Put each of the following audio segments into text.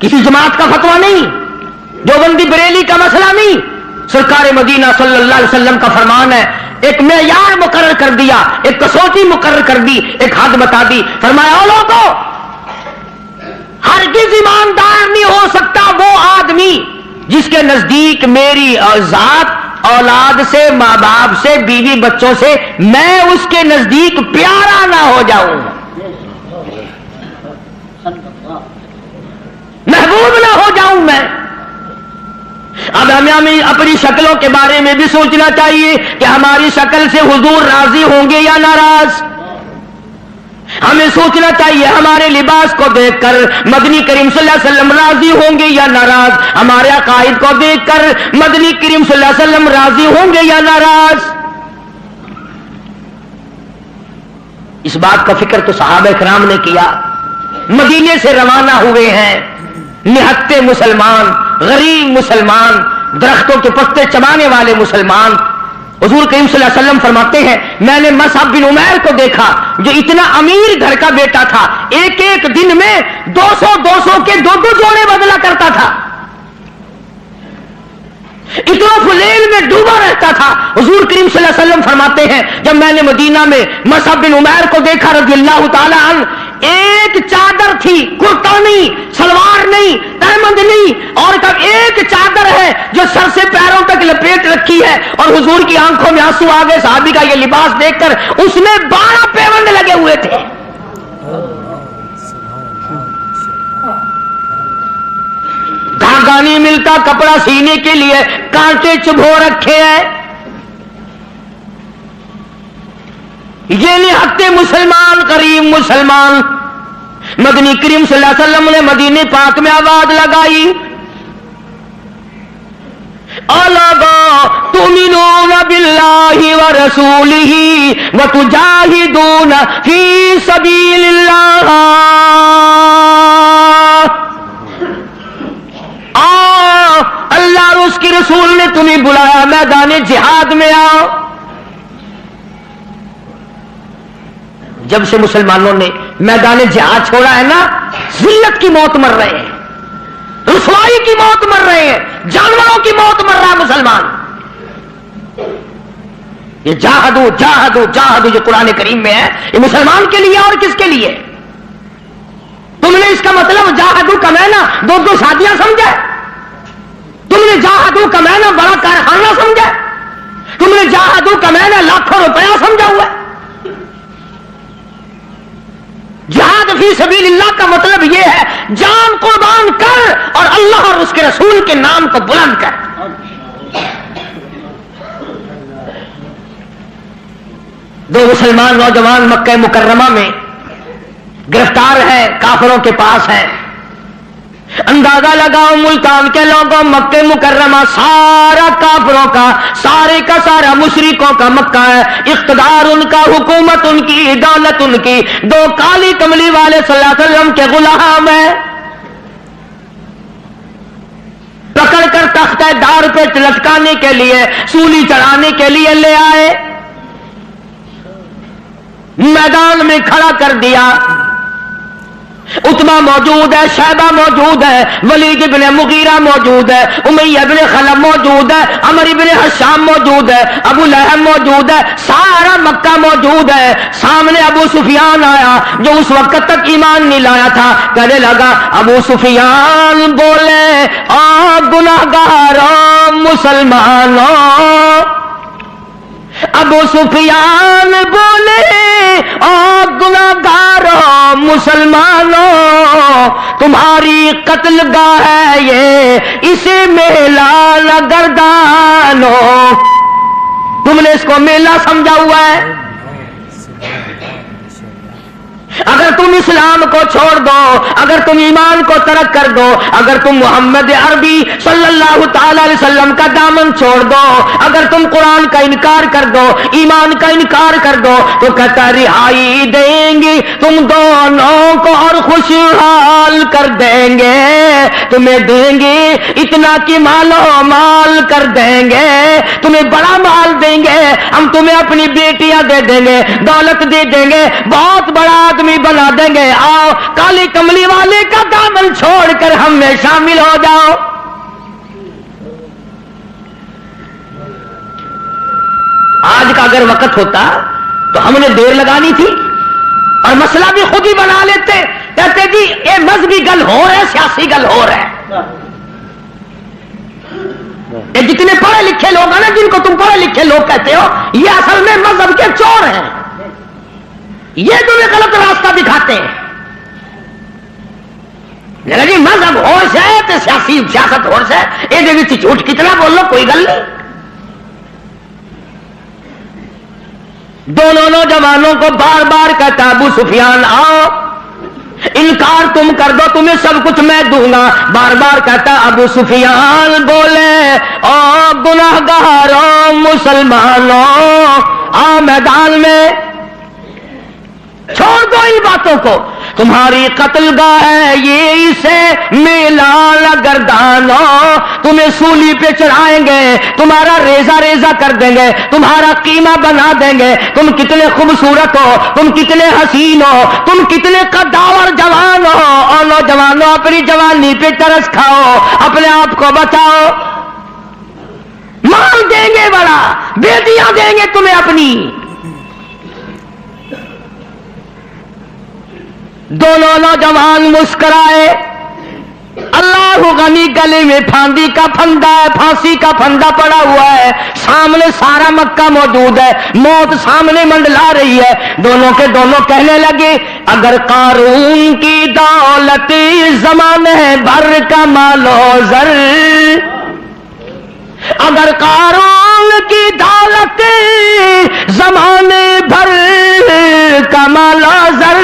کسی جماعت کا فتویٰ نہیں، دیوبندی بریلی کا مسئلہ نہیں، سرکار مدینہ صلی اللہ علیہ وسلم کا فرمان ہے، ایک معیار مقرر کر دیا، ایک کسوٹی مقرر کر دی، ایک حد بتا دی، فرمایا او لوگوں، ہرگز ایماندار نہیں ہو سکتا وہ آدمی جس کے نزدیک میری ذات، اولاد سے، ماں باپ سے، بیوی بچوں سے میں اس کے نزدیک پیارا نہ ہو جاؤں، محبوب نہ ہو جاؤں میں۔ اب ہمیں اپنی شکلوں کے بارے میں بھی سوچنا چاہیے کہ ہماری شکل سے حضور راضی ہوں گے یا ناراض۔ ہمیں سوچنا چاہیے ہمارے لباس کو دیکھ کر مدنی کریم صلی اللہ علیہ وسلم راضی ہوں گے یا ناراض، ہمارے عقائد کو دیکھ کر مدنی کریم صلی اللہ علیہ وسلم راضی ہوں گے یا ناراض۔ اس بات کا فکر تو صحابہ کرام نے کیا، مدینے سے روانہ ہوئے ہیں نہتے مسلمان، غریب مسلمان، درختوں کے پتے چبانے والے مسلمان۔ حضور کریم صلی اللہ علیہ وسلم فرماتے ہیں میں نے مصعب بن عمیر کو دیکھا جو اتنا امیر گھر کا بیٹا تھا، ایک ایک دن میں 200 کے 2 جوڑے بدلا کرتا تھا، اتنا فلیل میں ڈوبا رہتا تھا۔ حضور کریم صلی اللہ علیہ وسلم فرماتے ہیں جب میں نے مدینہ میں مصعب بن عمیر کو دیکھا رضی اللہ تعالی عنہ، ایک چادر تھی، کرتا نہیں، سلوار نہیں، تہمند نہیں، اور تب ایک چادر ہے جو سر سے پیروں تک لپیٹ رکھی ہے، اور حضور کی آنکھوں میں آنسو آ گئے صحابی کا یہ لباس دیکھ کر، اس میں 12 پیوند لگے ہوئے تھے۔ دھاگا نہیں ملتا کپڑا سینے کے لیے، کانٹے چبھو رکھے ہیں۔ یہ نہتے مسلمان، غریب مسلمان۔ مدنی کریم صلی اللہ علیہ وسلم نے مدینے پاک میں آواز لگائی، اَلَا تُؤْمِنُونَ بِاللَّهِ وَرَسُولِهِ وَتُجَاهِدُونَ فِي سَبِيلِ اللَّهِ، اللہ اور اس کے رسول نے تمہیں بلایا، میدان جہاد میں آؤ۔ جب سے مسلمانوں نے میدان جہاد چھوڑا ہے نا، ذلت کی موت مر رہے ہیں، رسوائی کی موت مر رہے ہیں، جانوروں کی موت مر رہا ہے مسلمان۔ یہ جاہدو جاہدو جاہدو جو قرآن کریم میں ہے، یہ مسلمان کے لیے اور کس کے لیے؟ تم نے اس کا مطلب جاہدو کا معنی 2 شادیاں سمجھا؟ تم نے جاہدو کا معنی بڑا کارخانہ سمجھا؟ تم نے جاہدو کا معنی لاکھوں روپیہ سمجھا ہوا ہے؟ جہاد فی سبیل اللہ کا مطلب یہ ہے جان قربان کر اور اللہ اور اس کے رسول کے نام کو بلند کر۔ دو مسلمان نوجوان مکہ مکرمہ میں گرفتار ہیں، کافروں کے پاس ہیں۔ اندازہ لگاؤ ملتان کے لوگوں، مکہ مکرمہ سارا کافروں کا، سارے کا سارا مشرکوں کا مکہ ہے، اقتدار ان کا، حکومت ان کی، دولت ان کی، 2 کالی کملی والے صلی اللہ علیہ وسلم کے غلام ہیں، پکڑ کر تختہ دار پہ لٹکانے کے لیے، سولی چڑھانے کے لیے لے آئے، میدان میں کھڑا کر دیا۔ عتبہ موجود ہے، شیبہ موجود ہے، ولید بن مغیرہ موجود ہے، امیہ بن خلف موجود ہے، عمر بن حشام موجود ہے، ابو لہب موجود ہے، سارا مکہ موجود ہے۔ سامنے ابو سفیان آیا جو اس وقت تک ایمان نہیں لایا تھا، کہنے لگا ابو سفیان بولے گناہگاروں مسلمانوں، ابو سفیان بولے گناہگاروں مسلمانوں، تمہاری قتل گاہ ہے یہ، اسے میلہ نہ گردانو۔ تم نے اس کو میلہ سمجھا ہوا ہے؟ اگر تم اسلام کو چھوڑ دو، اگر تم ایمان کو ترک کر دو، اگر تم محمد عربی صلی اللہ تعالی علیہ وسلم کا دامن چھوڑ دو، اگر تم قرآن کا انکار کر دو، ایمان کا انکار کر دو، تو کہتا رہائی دیں گے تم دونوں کو اور خوشحال کر دیں گے، تمہیں دیں گے اتنا کہ مالو مال کر دیں گے، تمہیں بڑا مال دیں گے، ہم تمہیں اپنی بیٹیاں دے دیں گے، دولت دے دیں گے، بہت بڑا آدمی بنا دیں گے، آؤ کالی کملی والے کا دامن چھوڑ بڑھ کر ہم میں شامل ہو جاؤ. آج کا اگر وقت ہوتا تو ہم نے دیر لگانی تھی اور مسئلہ بھی خود ہی بنا لیتے. کہتے جی یہ مذہبی گل ہو رہا ہے, سیاسی گل ہو رہا ہے. یہ جتنے پڑھے لکھے لوگ ہیں نا, جن کو تم پڑھے لکھے لوگ کہتے ہو, یہ اصل میں مذہب کے چور ہیں. یہ تمہیں غلط راستہ دکھاتے ہیں. جی مذہب ہوش ہے تو سیاست ہوش ہے, یہ جھوٹ کتنا بول لو کوئی گل نہیں. دونوں نوجوانوں کو بار بار کہتا ابو سفیان آؤ, انکار تم کر دو تمہیں سب کچھ میں دوں گا. بار بار کہتا ابو سفیان بولے او گناہگاروں مسلمانوں آؤ میدان میں, چھوڑ دو ان باتوں کو. تمہاری قتل گاہ ہے یہ اسے میلان گردانوں, تمہیں سولی پہ چڑھائیں گے, تمہارا ریزہ ریزہ کر دیں گے, تمہارا قیمہ بنا دیں گے. تم کتنے خوبصورت ہو, تم کتنے حسین ہو, تم کتنے قداور جوان ہو. اور نوجوانوں اپنی جوانی پہ ترس کھاؤ, اپنے آپ کو بچاؤ. مال دیں گے بڑا, بیٹیاں دیں گے تمہیں اپنی. دونوں نوجوان مسکرائے. اللہ غنی گلے میں پھاندی کا پھندا ہے, پھانسی کا پھندا پڑا ہوا ہے, سامنے سارا مکہ موجود ہے, موت سامنے منڈلا رہی ہے. دونوں کے دونوں کہنے لگے اگر قارون کی دولت زمانے بھر کا مال و زر, اگر قارون کی دولت زمانے بھر کا مال و زر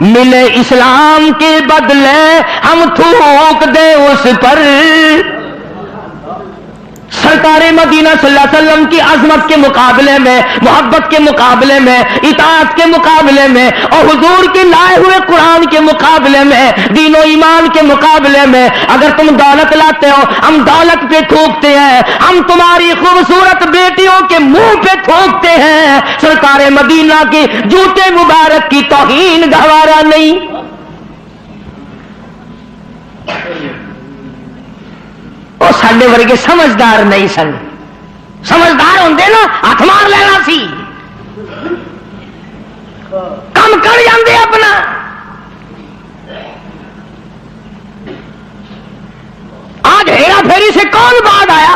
ملے اسلام کے بدلے ہم تھوک دیں اس پر. سرکار مدینہ صلی اللہ علیہ وسلم کی عظمت کے مقابلے میں, محبت کے مقابلے میں, اطاعت کے مقابلے میں, اور حضور کے لائے ہوئے قرآن کے مقابلے میں, دین و ایمان کے مقابلے میں اگر تم دولت لاتے ہو ہم دولت پہ تھوکتے ہیں, ہم تمہاری خوبصورت بیٹیوں کے منہ پہ تھوکتے ہیں. سرکار مدینہ کے جوتے مبارک کی توہین گوارا نہیں. وہ ساڈے ورگے سمجھدار نہیں سن, سمجھدار ہوندے نا ہاتھ مار لینا سی, کم کر جاندے اپنا. آج ہیرا پھیری سے کون بعد آیا؟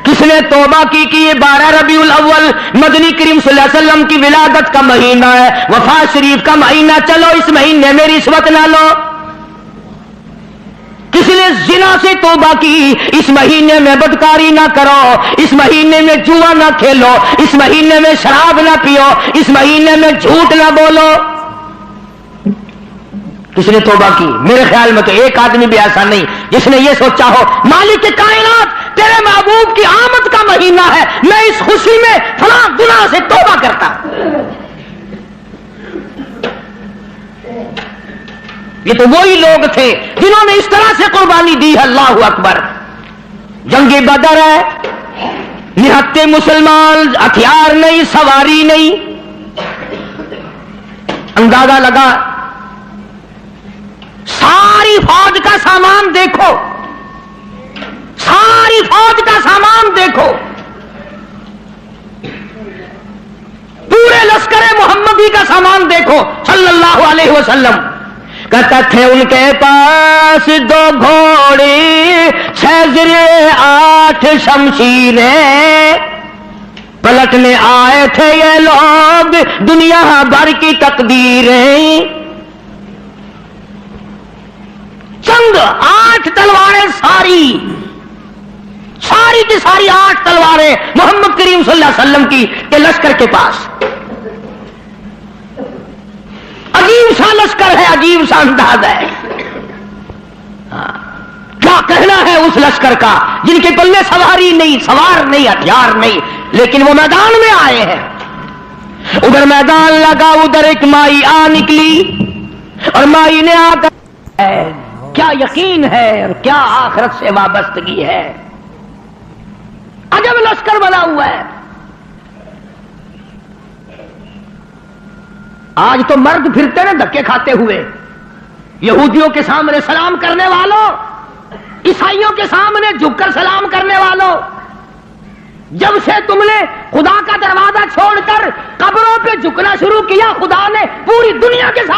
کس نے توبہ کی کہ یہ 12 ربیع الاول مدنی کریم صلی اللہ علیہ وسلم کی ولادت کا مہینہ ہے, وفات شریف کا مہینہ, چلو اس مہینے میں رشوت نہ لو. کس نے زنا سے توبہ کی, اس مہینے میں بدکاری نہ کرو, اس مہینے میں جوا نہ کھیلو, اس مہینے میں شراب نہ پیو, اس مہینے میں جھوٹ نہ بولو. کس نے توبہ کی؟ میرے خیال میں تو ایک آدمی بھی ایسا نہیں جس نے یہ سوچا ہو مالک کائنات تیرے محبوب کی آمد کا مہینہ ہے, میں اس خوشی میں فلاں گناہ سے توبہ کرتا. یہ تو وہی لوگ تھے جنہوں نے اس طرح سے قربانی دی ہے. اللہ اکبر. جنگ بدر ہے, نہتے مسلمان, ہتھیار نہیں, سواری نہیں. اندازہ لگا, ساری فوج کا سامان دیکھو, ساری فوج کا سامان دیکھو, پورے لشکر محمدی کا سامان دیکھو صلی اللہ علیہ وسلم. کہتا تھے ان کے پاس 2 گھوڑے 6 زرے 8 شمشیریں, پلٹنے آئے تھے یہ لوگ دنیا بھر کی تقدیریں. چند 8 تلواریں, ساری کی ساری 8 تلواریں محمد کریم صلی اللہ علیہ وسلم کی کے لشکر کے پاس. عجیب سا لشکر ہے, عجیب سا انداز ہے. کیا کہنا ہے اس لشکر کا جن کے پلے سواری نہیں, سوار نہیں, ہتھیار نہیں, لیکن وہ میدان میں آئے ہیں. ادھر میدان لگا, ادھر ایک مائی آ نکلی اور مائی نے آ کر کیا یقین ہے اور کیا آخرت سے وابستگی ہے. عجب لشکر بنا ہوا ہے. آج تو مرد پھرتے نا دھکے کھاتے ہوئے, یہودیوں کے سامنے سلام کرنے والوں، عیسائیوں کے سامنے جھک کر سلام کرنے والوں، جب سے تم نے خدا کا دروازہ چھوڑ کر قبروں پہ جھکنا شروع کیا، خدا نے پوری دنیا کے سامنے